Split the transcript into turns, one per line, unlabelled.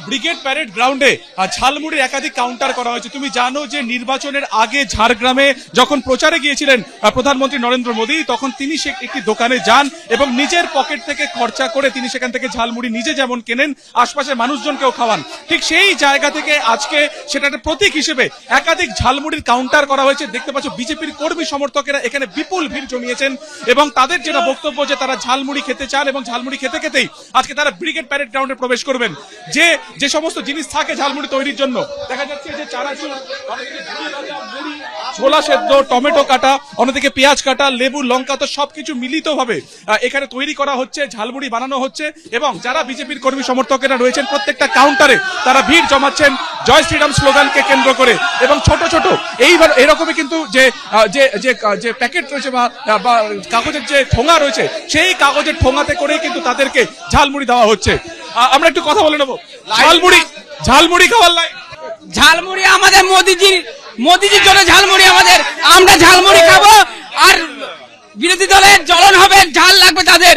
Brigade parade গ্রাউন্ডে ঝালমুড়ির একাধিক counter করা হয়েছে। তুমি জানো যে নির্বাচনের আগে ঝাড়গ্রামে যখন প্রচারে গিয়েছিলেন প্রধানমন্ত্রী নরেন্দ্র মোদী, তখন তিনি সে একটি দোকানে যান এবং নিজের পকেট থেকে খরচা করে তিনি সেখান থেকে ঝালমুড়ি নিজে যেমন কেনেন, আশপাশের মানুষজনকেও খাওয়ান। ঠিক সেই জায়গা থেকে আজকে সেটা একটা প্রতীক হিসেবে একাধিক ঝালমুড়ির কাউন্টার করা হয়েছে। দেখতে পাচ্ছ বিজেপির কর্মী সমর্থকেরা এখানে বিপুল ভিড় জমিয়েছেন এবং তাদের যেটা বক্তব্য যে তারা ঝালমুড়ি খেতে চান এবং ঝালমুড়ি খেতে খেতেই আজকে তারা ব্রিগেড প্যারেড গ্রাউন্ডে প্রবেশ করবেন। যে সমস্ত জিনিস থাকে ঝালমুড়ি তৈরির জন্য, দেখা যাচ্ছে যে চানাচুর, ছোলা সেদ্ধ, টমেটো কাটা, অন্যদিকে পেঁয়াজ কাটা, লেবু, লঙ্কা, তো সবকিছু মিলিত ভাবে এখানে তৈরি করা হচ্ছে, ঝালমুড়ি বানানো হচ্ছে। এবং যারা বিজেপির কর্মী সমর্থকেরা রয়েছেন প্রত্যেকটা কাউন্টারে তারা ভিড় জমাচ্ছেন জয় শ্রীরাম স্লোগানকে কেন্দ্র করে। এবং ছোট ছোট এইবার এরকমই কিন্তু যে প্যাকেট রয়েছে বা কাগজের যে ঠোঙা রয়েছে, সেই কাগজের ঠোঙাতে করেই কিন্তু তাদেরকে ঝালমুড়ি দেওয়া হচ্ছে। আমরা একটু কথা বলে নেবো। ঝালমুড়ি খাওয়ার লাই,
ঝালমুড়ি আমাদের মোদিজির জন্য ঝালমুড়ি আমরা ঝালমুড়ি খাবো, আর বিরোধী দলের জ্বলন হবে, ঝাল লাগবে তাদের।